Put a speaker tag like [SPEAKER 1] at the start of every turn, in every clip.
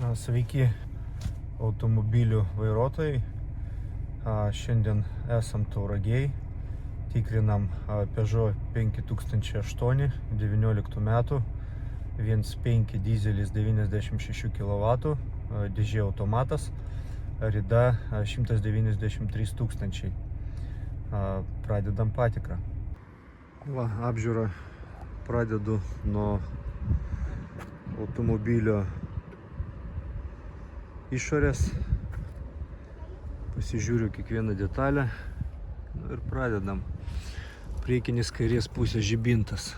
[SPEAKER 1] Sveiki automobilių vairuotojai. Šiandien esam Tauragėj. Tikrinam Peugeot 5008 19 metų 1.5 dizelis 96 kW, dėžė automatas, rida 193 tūkstančiai. Pradedam patikrą. Apžiūrą pradedu nuo automobilio išorės. Pasižiūriu kiekvieną detalę ir pradedam. Priekinis kairės pusės žibintas.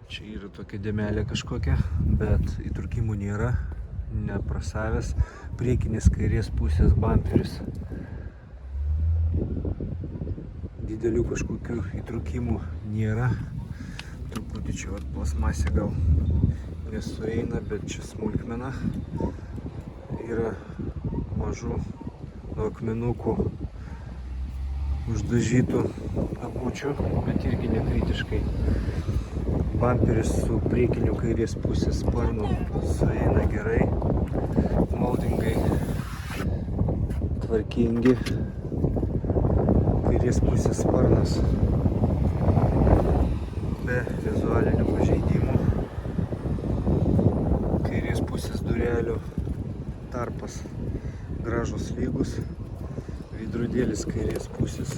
[SPEAKER 1] Čia yra tokia dėmelė kažkokia, bet įtrūkimų nėra, neprasavęs. Priekinis kairės pusės bamperis. Didelių kažkokių įtrūkimų nėra. Truputį čia plasmasė gal nesueina, bet čia smulkmena. Yra mažų nuo akmenukų uždažytų abučių, bet irgi nekritiškai. Bamperis su priekiniu kairės pusės sparnu sueina gerai. Moldingai tvarkingi. Kairės pusės sparnas be vizualinių pažeidimų. Kairės pusės durelių tarpas gražus lygus. Veidrodėlis kairės pusės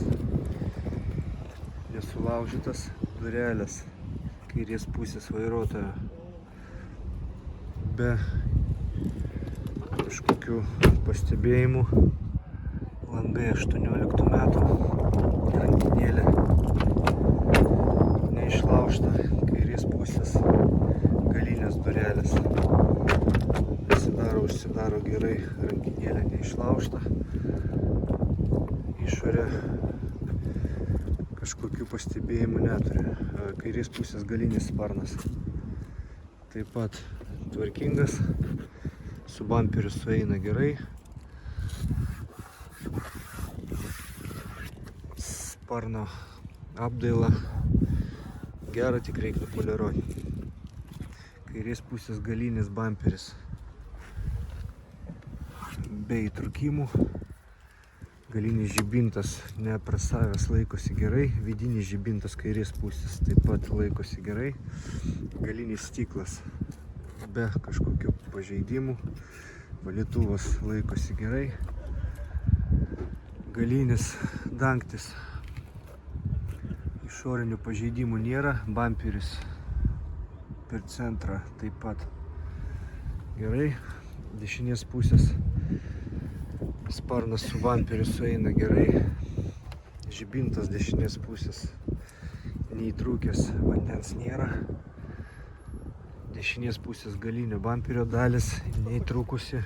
[SPEAKER 1] nesulaužytas. Durelės kairės pusės vairuotojo be kažkokių pastebėjimų. Langai 18 metų. Rankinėlė neišlaužta. Kairės pusės galinės durelės. Užsidaro gerai, rankinėlė neišlaužta. Išorė kažkokių pastebėjimų neturi. Kairės pusės galinis sparnas taip pat tvarkingas. Su bamperiu sueina gerai. Sparno apdaila gera, tik reikia nupoliruoti. Kairės pusės galinis bamperis be įtrūkimų. Galinis žibintas neprasavęs, laikosi gerai. Vidinis žibintas kairės pusės taip pat laikosi gerai. Galinis stiklas be kažkokių pažeidimų. Valytuvas laikosi gerai. Galinis dangtis. Išorinių pažeidimų nėra. Bamperis per centrą taip pat gerai. Dešinės pusės sparnas su bamperiu sueina gerai. Žibintas dešinės pusės neįtrūkęs, vandens nėra. Dešinės pusės galinio bamperio dalis neįtrūkusi.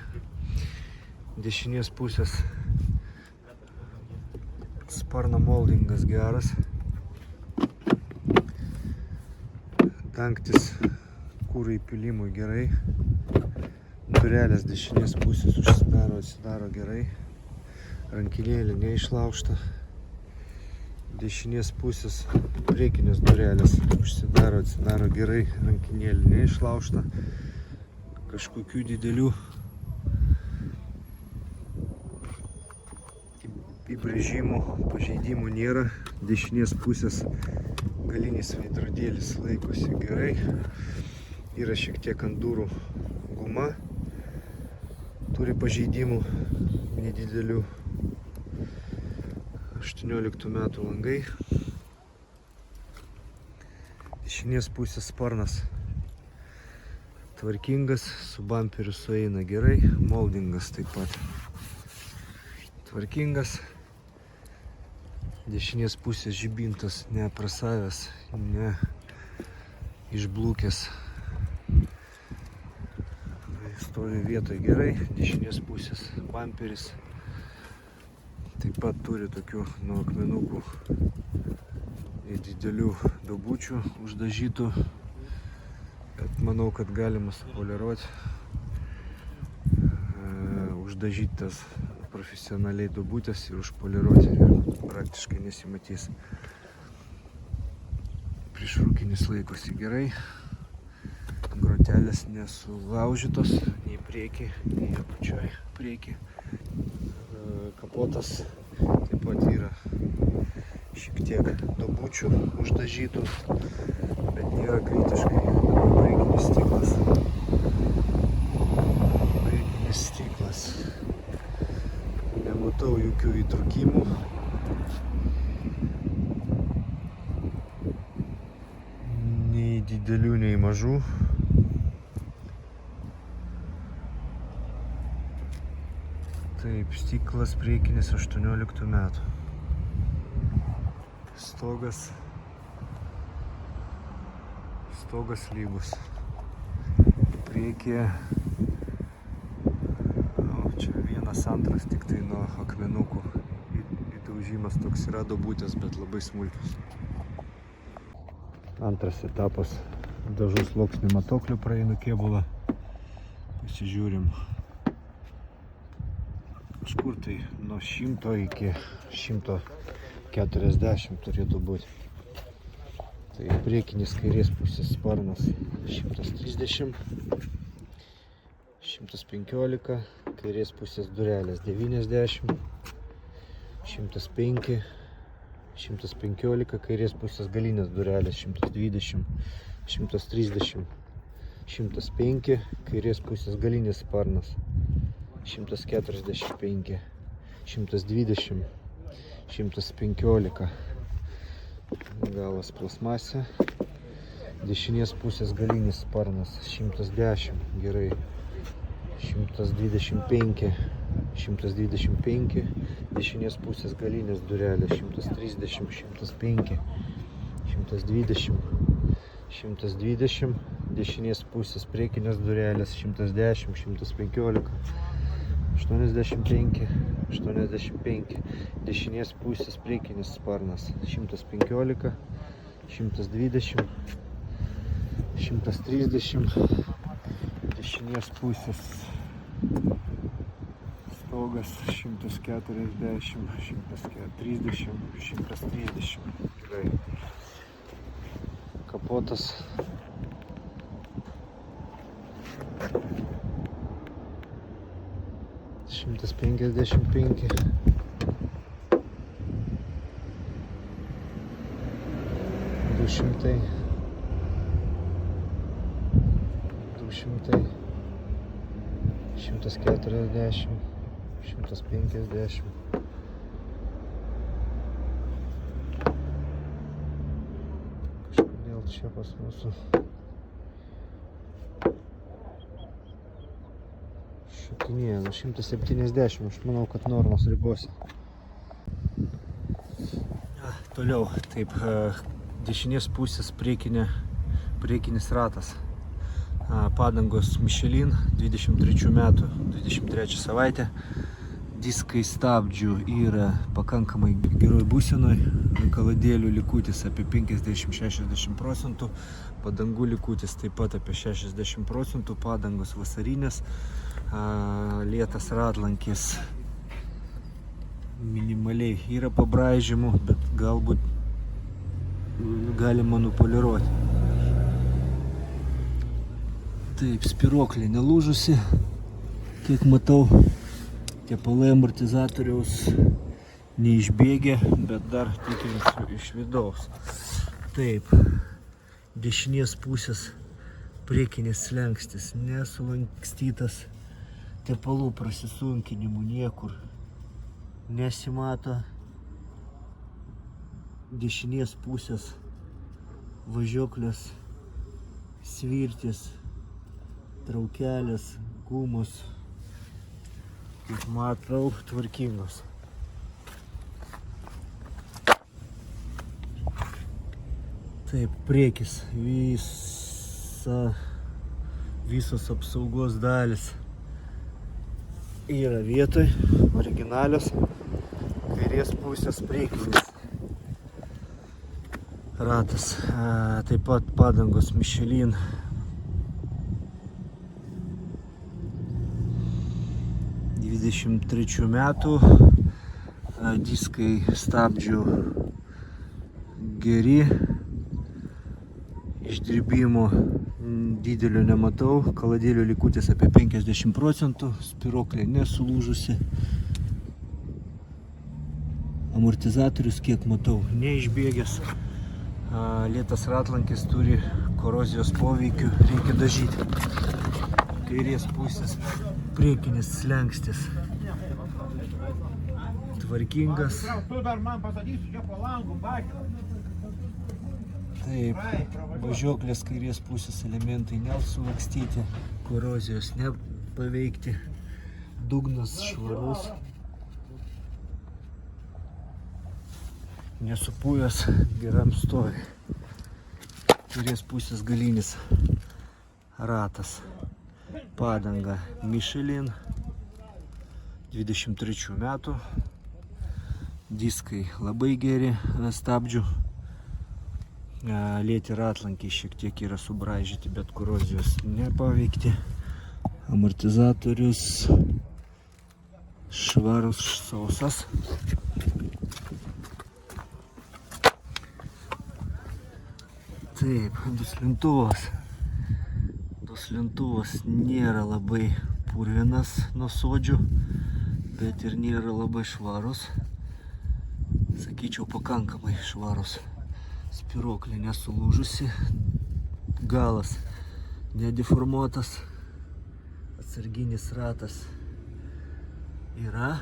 [SPEAKER 1] Dešinės pusės sparno moldingas geras. Dangtis kūro įpilimui gerai. Durelės dešinės pusės užsidaro, atsidaro gerai. Rankinėlė neišlaužta. Dešinės pusės priekinės durelės užsidaro, atsidaro gerai. Rankinėlė neišlaužta. Kažkokių didelių įbrėžimų, pažeidimų nėra. Dešinės pusės galinis veidrodėlis laikosi gerai. Yra šiek tiek ant durų guma. Turi pažeidimų nedidelių. 18 metų langai. Dešinės pusės sparnas tvarkingas, su bamperiu sueina gerai. Moldingas taip pat tvarkingas. Dešinės pusės žibintas neprasavęs, ne išblūkęs. Stovi vietoj gerai. Dešinės pusės bamperis taip pat turi tokių nuo akmenukų didelių duobučių uždažytų, bet manau, kad galima supoliruoti, uždažytas profesionaliai duobutės ir užpoliruoti ir praktiškai nesimatys. Priešrūkinis laikosi gerai. patelės nesulaužytos, nei priekį, nei apačioj priekį. Kapotas taip pat yra šiek tiek dubučių uždažytų, bet nėra kritiškai. Priekinis stiklas. Priekinis stiklas. Nematau jokių įtrūkimų. Nei didelių, nei mažų. Taip, stiklas priekinis 18 metų. Stogas lygus. Priekyje, čia vienas antras tik tai nuo akmenukų įdaužimas toks yra duobutės, bet labai smulkius. Antras etapas, dažų sluoksnių matuoklių praeinu kėbulą. Pasižiūrim. Kažkur tai nuo 100 iki 140 turėtų būti. Tai priekinis kairės pusės sparnas 130, 115, kairės pusės durelės 90, 105, 115, kairės pusės galinės durelės 120, 130, 105, kairės pusės galinis sparnas 145, 120, 115, galas plasmasė, dešinės pusės galinis sparnas 110, gerai, 125, 125, dešinės pusės galinės durelės 130, 105, 120, 120, dešinės pusės priekinės durelės 110, 115, 85, 85, dešinės pusės priekinis sparnas 115, 120, 130, dešinės pusės stogas 140, 130, 130, gerai. Kapotas Šimtas 55, 200, 200, 140, 150, kažkodėl čia pas mūsų šokinėja, 170, aš manau, kad normos ribose. Toliau, taip, dešinės pusės priekinis ratas. Padangos Michelin, 23 metų, 23 savaitė. Diskai stabdžių yra pakankamai geroj būsenoj. Kaladėlių likutis apie 50-60%. Padangų likutis taip pat apie 60%. Padangos vasarinės. Lėtas ratlankis minimaliai yra pabraižymų, bet galbūt galima nupoliruoti. Taip, spiruoklė nelūžusi, kiek matau, tepalai amortizatoriaus neišbėgė, bet dar tikrinsiu iš vidaus. Taip, dešinės pusės priekinis slenkstis nesulankstytas, tepalų prasisunkinimų niekur nesimato. Dešinės pusės važiuoklės, svirtis, traukelės, gumos, kaip matau, tvarkingos. Taip, priekis, visos apsaugos dalis yra vietoj, originalios, kairės pusės priekinis ratas, taip pat padangos Michelin. ...23 metų, diskai stabdžių geri, Išdirbimo didelio nematau, kaladėlio likutis apie 50 procentų, spiroklė nesulūžusi. Amortizatorius, kiek matau, neišbėgęs. Lėtas ratlankis turi korozijos poveikių, reikia dažyti. Kairės pusės priekinis slenkstis tvarkingas. Taip, važiuoklės kairės pusės elementai nesulakstyti, korozijos nepaveikti, dugnas švarus, nesupuvęs, geram stovi. Kairės pusės galinis ratas, padanga Michelin 23 metų, diskai labai geri stabdžių. Lėti ratlankiai šiek tiek yra subraižyti, bet korozijos nepaveikti. Amortizatorius švarus, sausas. Taip, duslintuvas nėra labai purvinas nuo sodžių, bet ir nėra labai švarus. Sakyčiau, pakankamai švarus. Spiroklė nesulūžusi, galas nedeformuotas, atsarginis ratas yra,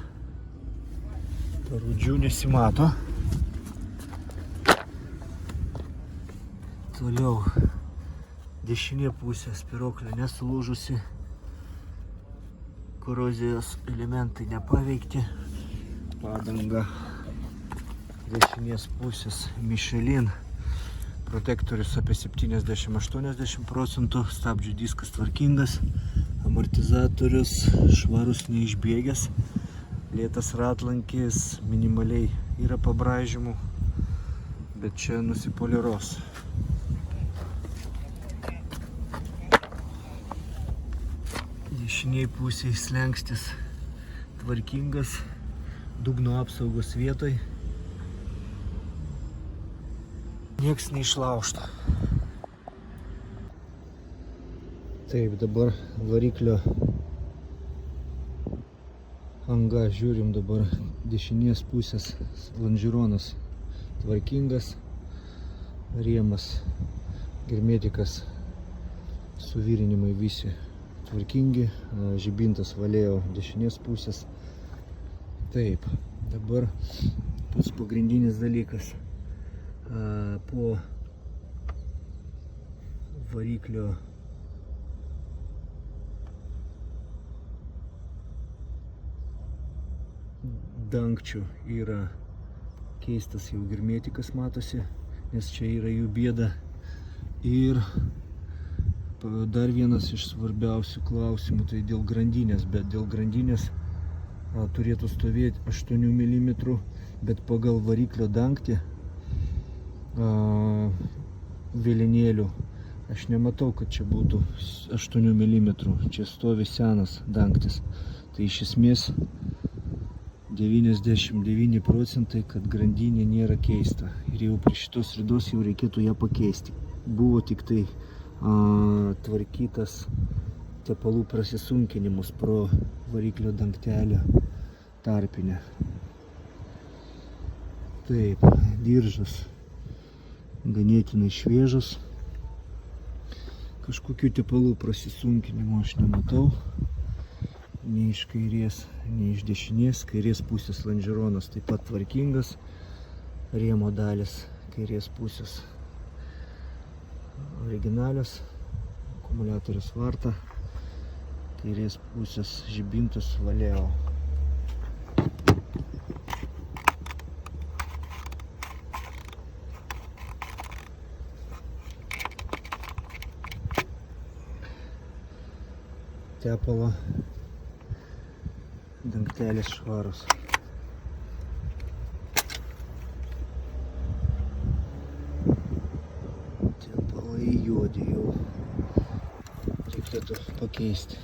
[SPEAKER 1] parūdžių nesimato. Toliau dešinė pusė, spiroklė nesulūžusi, korozijos elementai nepaveikti, padanga dešinės pusės Michelin, protektorius apie 70-80 procentų, stabdžių diskas tvarkingas, amortizatorius švarus, neišbėgęs, lėtas ratlankis, minimaliai yra pabraižymų, bet čia nusipoliruos. Dešiniai pusėje slenkstis tvarkingas, dugno apsaugos vietoj. Nieks neišlaužta. Taip, dabar variklio anga, žiūrim dabar dešinės pusės lonžironas tvarkingas, rėmas, hermetikas, suvirinimai visi tvarkingi, žibintas Valeo dešinės pusės. Taip, dabar pats pagrindinis dalykas. Po variklio dangčių yra keistas jau hermetikas, matosi, nes čia yra jų bėda. Ir dar vienas iš svarbiausių klausimų, tai dėl grandinės, bet dėl grandinės turėtų stovėti 8 mm, bet pagal variklio dangtį vėlinėlių aš nematau, kad čia būtų 8 mm, čia stovi senas dangtis. Tai iš esmės 99 procentai, kad grandinė nėra keista ir jau prie šitos ridos jau reikėtų ją pakeisti. Buvo tik tai tvarkytas tepalų prasisunkinimus pro variklio dangtelio tarpinę. Taip, diržas ganėtinai šviežas, kažkokių tepalų prasisunkinimo aš nematau, nei iš kairės, nei iš dešinės. Kairės pusės lonžironas taip pat tvarkingas, rėmo dalis kairės pusės originalios, akumuliatorius varta, kairės pusės žibintas Valeo. Tepalo dangtelis švarus. Tepalai juodi jau. Reikėtų pakeisti.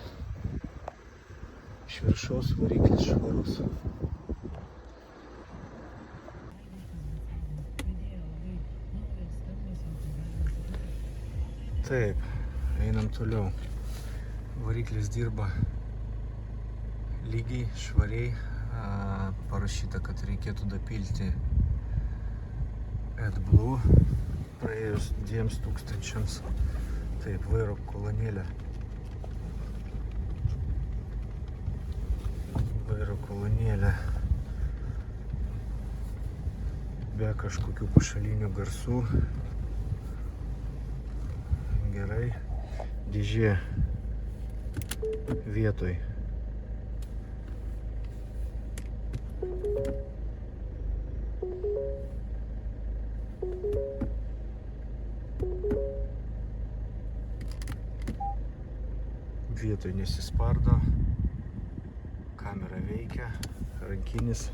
[SPEAKER 1] Iš viršaus variklis švarus. Taip, einam toliau. Variklis dirba lygiai, švariai. Parašyta, kad reikėtų dapilti AdBlue praėjus 2000. Taip, vairo kolonėlė. Vairo kolonėlė. Be kažkokių pašalinių garsų. Gerai. Dėžė vietoj. Vietoj nesispardo. Kamera veikia. Rankinis.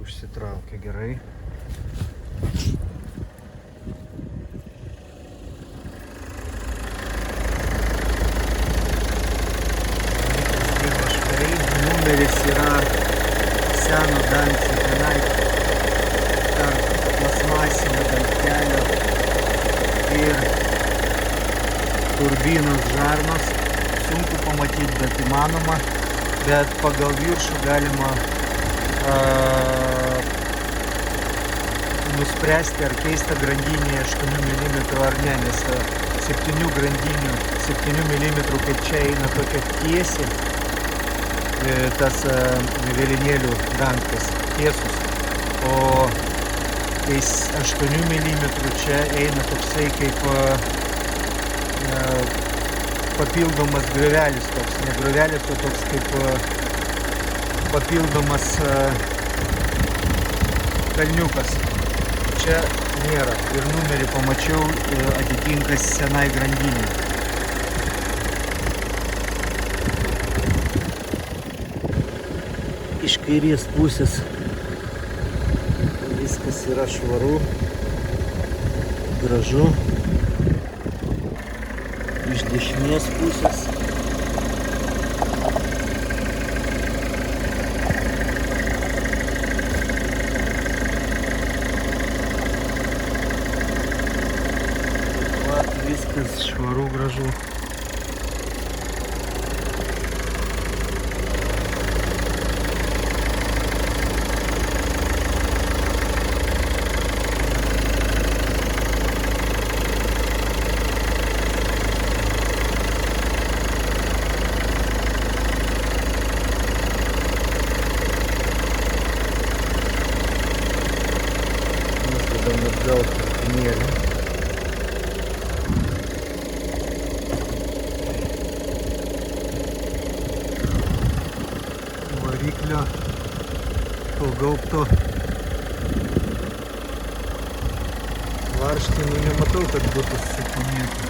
[SPEAKER 1] Užsitraukia gerai. Numeris yra seno dangčio tenai tarp plasmasinio dangtelio ir turbinos žarnos. Sunku pamatyti, bet įmanoma. Bet pagal viršų galima nuspręsti, ar keista grandinė 8 mm ar ne, nes 7 grandinių, 7 mm, kaip čia eina tokia tiesi, tas vėlinėlių dangtis, tiesus, o tais 8 mm čia eina toksai kaip papildomas griovelis, toks, ne griovelis, o toks kaip papildomas kalniukas. Čia nėra ir numerį pamačiau, atitinka senai grandinė. Iš kairės pusės viskas yra švaru, gražu. Iš dešinės pusės viskas švaru, gražu. Mes tada atgal trupinėlį. Variklio to gaubto varžtynų nematau, kad būtų susipainėti,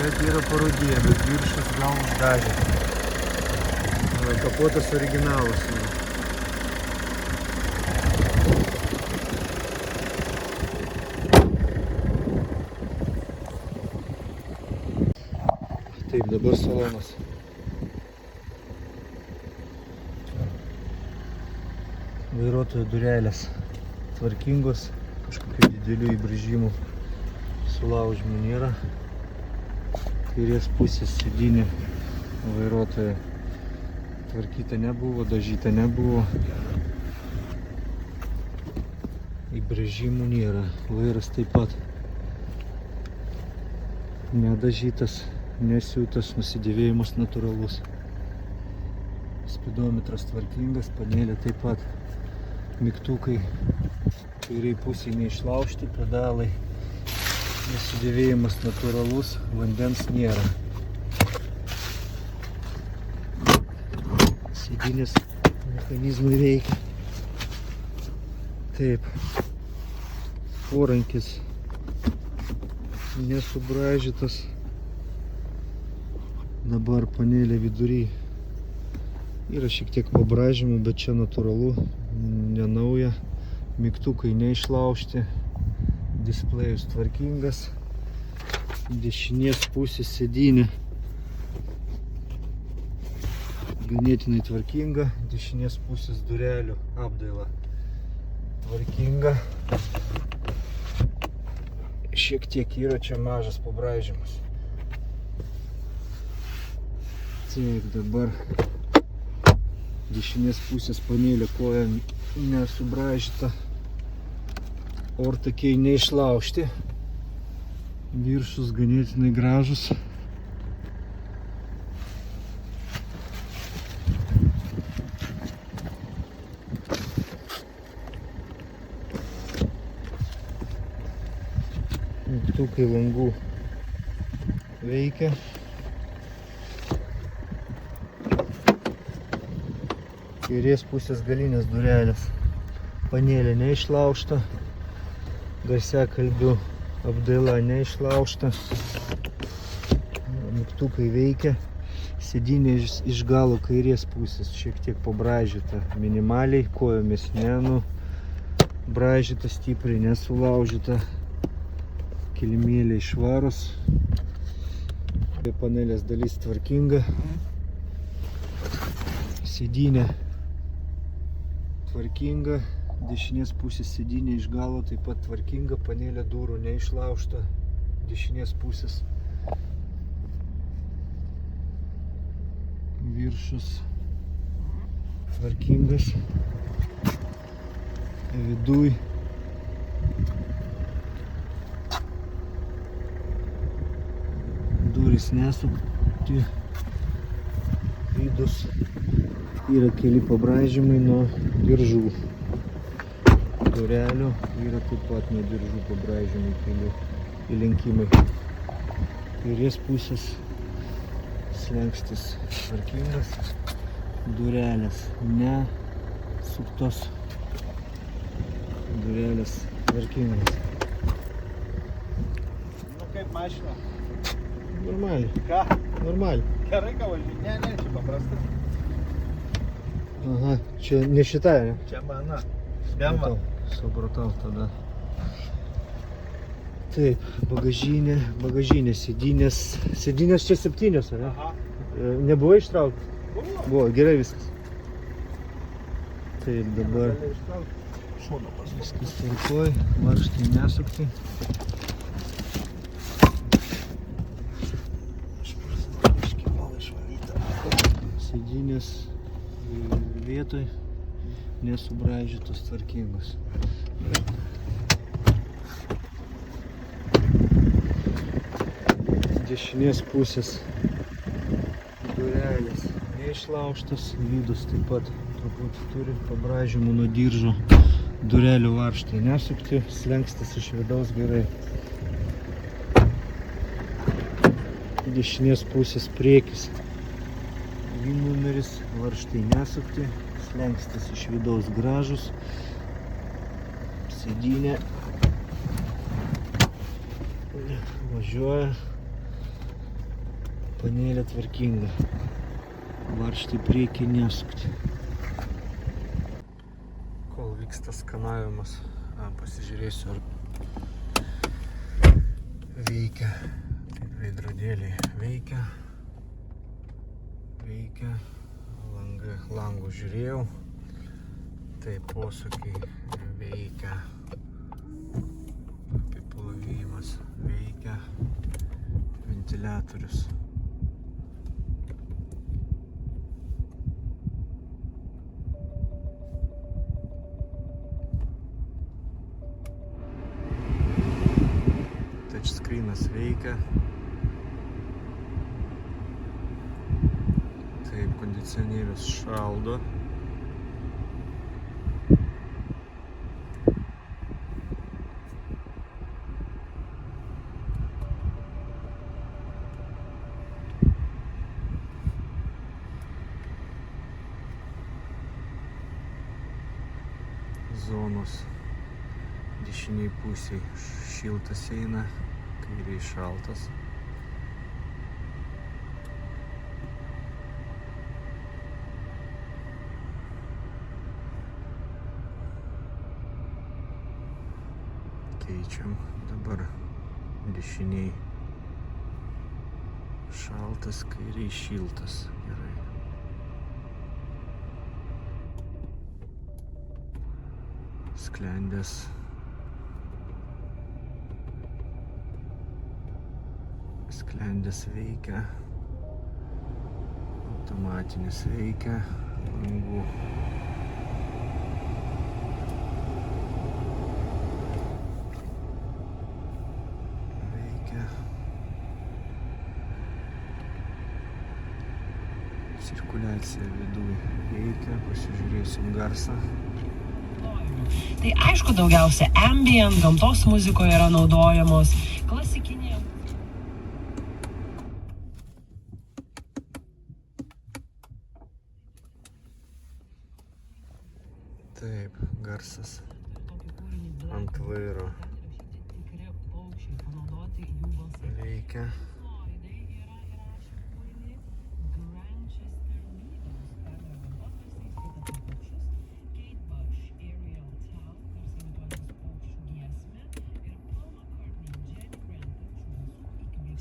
[SPEAKER 1] bet yra parodija, bet viršus gal uždažė. Kapotas originalas. Taip, dabar salonas. Vairuotojo durelės tvarkingos, kažkokių didelių įbrėžimų, sulaužymų nėra. Kairės pusės sėdynė vairuotojo tvarkyta nebuvo, dažyta nebuvo. Įbrėžimų nėra. Vairas taip pat nedažytas, nesiūtas, nusidėvėjimas natūralus. Spidometras tvarkingas, panelė taip pat. Mygtukai kairiai pusėje neišlaužti, pedalai, nusidėvėjimas natūralus, vandens nėra. Sėdynės mechanizmai veikia. Taip, porankis nesubraižytas. Dabar panelė vidury yra šiek tiek pabraižymų, bet čia natūralu, nenauja. Mygtukai neišlaužti, displejus tvarkingas. Dešinės pusės sėdynė ganėtinai tvarkinga. Dešinės pusės durelių apdaila tvarkinga. šiek tiek yra čia mažas pabraižymas. Taip, dabar dešinės pusės panelė koja nesubraižyta, ortakiai neišlaužti, viršus ganėtinai gražus. Mygtukai langų veikia. Kairės pusės galinės durelės panelė neišlaužta, garsiakalbių apdaila neišlaužta, mygtukai veikia, sėdynė iš galo kairės pusės šiek tiek pabraižyta minimaliai, kojomis nenubraižyta stipriai, nesulaužyta, kilimėliai švarus, panelės dalis tvarkinga, sėdynė tvarkinga, dešinės pusės sėdynė iš galo taip pat tvarkinga, panelė durų neišlaužta, dešinės pusės viršus tvarkingas, viduj durys nesukti, vidus yra keli pabraižymai nuo diržų durelių, yra taip pat nuo diržų pabraižymai keli įlenkimai. Kairės pusės slenkstis tvarkingas, durelės nesuktos, durelės tvarkingas.
[SPEAKER 2] Nu kaip mašina?
[SPEAKER 1] Normaliai.
[SPEAKER 2] Ką?
[SPEAKER 1] Normaliai.
[SPEAKER 2] Gerai ką važiuoji? Ne, čia paprastas.
[SPEAKER 1] Aha, čia ne šitą, ne?
[SPEAKER 2] Čia mano. Bemba.
[SPEAKER 1] Supratau tada. Taip, bagažinė, sėdynės čia 7, ar ne?
[SPEAKER 2] Aha.
[SPEAKER 1] Nebuvo ištraukti?
[SPEAKER 2] Buvo.
[SPEAKER 1] Buvo, gerai viskas. Taip, dabar
[SPEAKER 2] Šūno pas mus.
[SPEAKER 1] viskas tvarkoj, varžtai nesukti. Sėdynės vietoj nesubraižytos tvarkingos. Dešinės pusės durelės neišlaužtas, vidus taip pat truputį turi pabraižymų nuo diržo, durelių varžtai nesukti, slenkstis iš vidaus gerai. Dešinės pusės priekis numeris, varžtai nesukti, slenkstis iš vidaus gražus, sėdynė važiuoja, panelė tvarkinga, varžtai priekį nesukti. Kol vyksta skanavimas, pasižiūrėsiu ar veikia, veidrodėliai veikia. Langų žiūrėjau, tai posūkiai veikia, apiplovimas veikia, ventiliatorius. Touchscreenas veikia. Taip, kondicionierius šaldo. Zonos dešiniai pusiai šiltas eina, kairiai šaltas. Keičiam dabar dešiniai šaltas, kairiai šiltas. Gerai. Sklendės Sklendės veikia. Automatinis veikia. Langų. Veikia. Cirkuliacija viduj veikia. Pasižiūrėsim garsą.
[SPEAKER 3] Tai aišku, daugiausia ambient, gamtos muzikoje yra naudojamos, klasikinė.
[SPEAKER 1] Taip, garsas ant vairo veikia.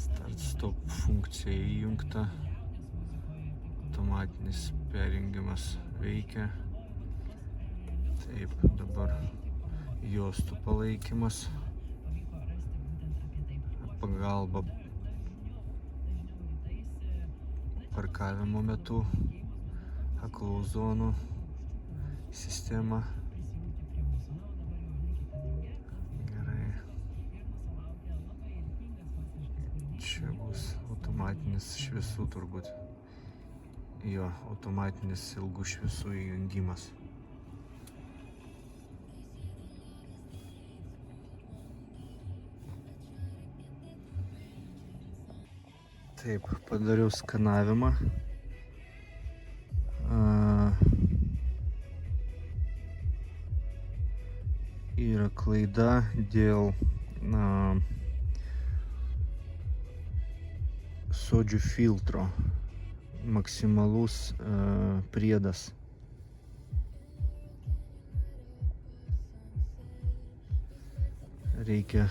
[SPEAKER 1] Start-stop funkcija įjungta. Automatinis perjungimas veikia. Taip, dabar juostų palaikymas. Pagalba parkavimo metu. Aklų zonų sistema. Čia bus automatinis šviesų turbūt. Jo, automatinis ilgų šviesų įjungimas. Taip, padariau skanavimą. Yra klaida dėl sodžių filtro, maksimalus priedas. Reikia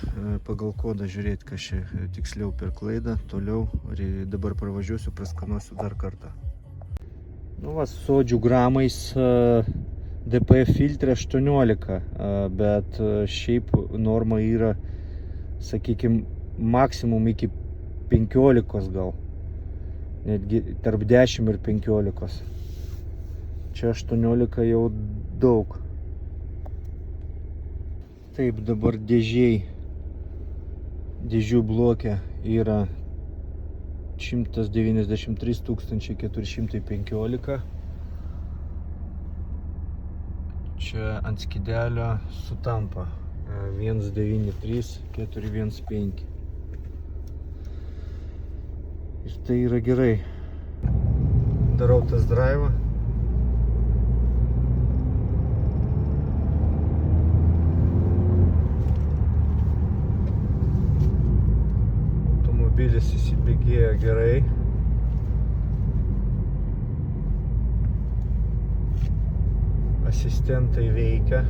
[SPEAKER 1] pagal kodą žiūrėti, kas čia tiksliau per klaidą. Toliau dabar pravažiuosiu, praskanuosiu dar kartą. Nu va, sodžių gramais DPF filtre 18, bet šiaip norma yra, sakykime, maksimum iki 15 gal, netgi tarp 10 ir 15. Čia 18 jau daug. Taip, dabar dėžių blokė yra 193 415. Čia ant skydelio sutampa 193 415. Ir tai yra gerai. Darau test drive. Automobilis įsibėgėja gerai. Asistentai veikia.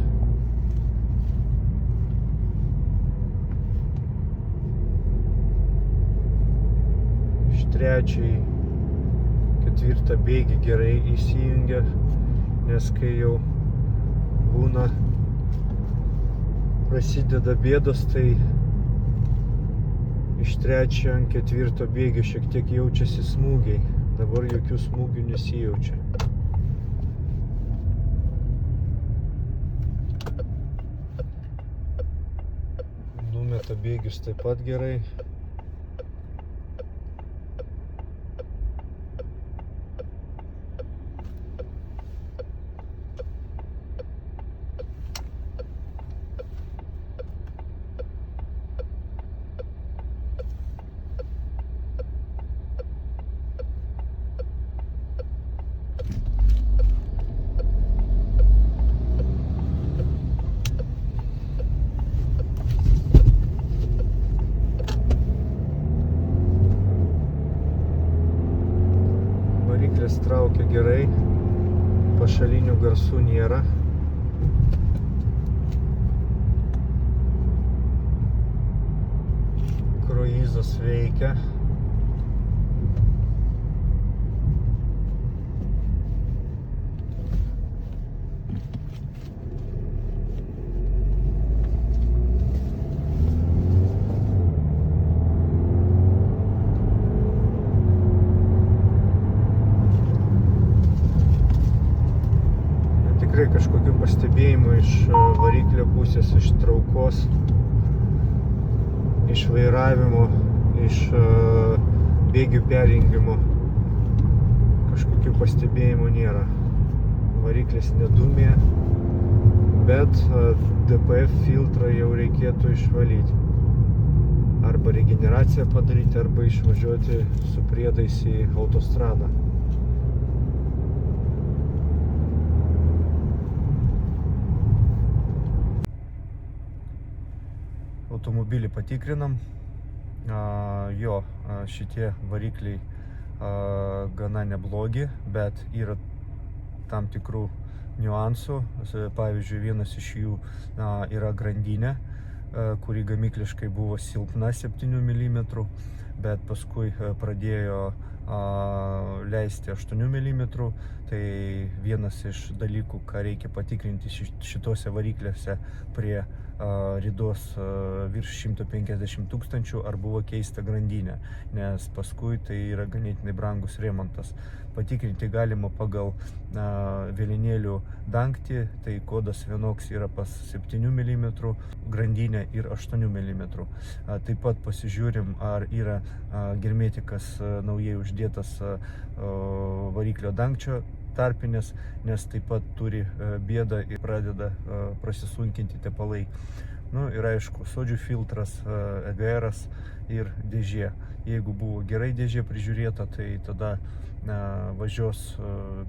[SPEAKER 1] Iš trečiai, ketvirtą bėgį gerai įsijungia, nes kai jau būna prasideda bėdos, tai iš trečio ant ketvirto bėgio šiek tiek jaučiasi smūgiai. Dabar jokių smūgių nesijaučia. Numeta bėgius taip pat gerai. Variklis traukia gerai, pašalinių garsų nėra. Kruizas veikia. tikrai kažkokių pastebėjimų iš variklio pusės, iš traukos, iš vairavimo, iš bėgių perjungimo. Kažkokių pastebėjimų nėra. Variklis nedūmė, bet DPF filtrą jau reikėtų išvalyti. Arba regeneraciją padaryti, arba išvažiuoti su priedais į autostradą. Automobilį patikrinam. Jo, šitie varikliai gana neblogi, bet yra tam tikrų niuansų. Pavyzdžiui, vienas iš jų yra grandinė, kuri gamykliškai buvo silpna 7 mm, bet paskui pradėjo leisti 8 mm. Tai vienas iš dalykų, ką reikia patikrinti šitose varikliuose prie ridos virš 150 000, ar buvo keista grandinė, nes paskui tai yra ganėtinai brangus remontas. Patikrinti galima pagal vėlinėlių dangtį, tai kodas vienoks yra pas 7 mm grandinę ir 8 mm. Taip pat pasižiūrim, ar yra germetikas naujai uždėtas variklio dangčio tarpinės, nes taip pat turi bėdą ir pradeda prasisunkinti tepalai. Nu ir aišku, sodžių filtras, EGR-as ir dėžė. Jeigu buvo gerai dėžė prižiūrėta, tai tada važiuos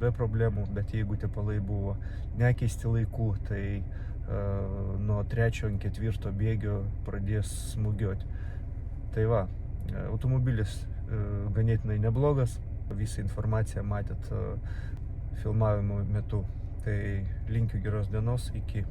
[SPEAKER 1] be problemų, bet jeigu tepalai buvo nekeisti laiku, tai nuo 3. ant 4. bėgio pradės smūgiuoti. Tai va, automobilis ganėtinai neblogas, visą informaciją matėt filmavimo metu. Tai linkiu geros dienos, iki.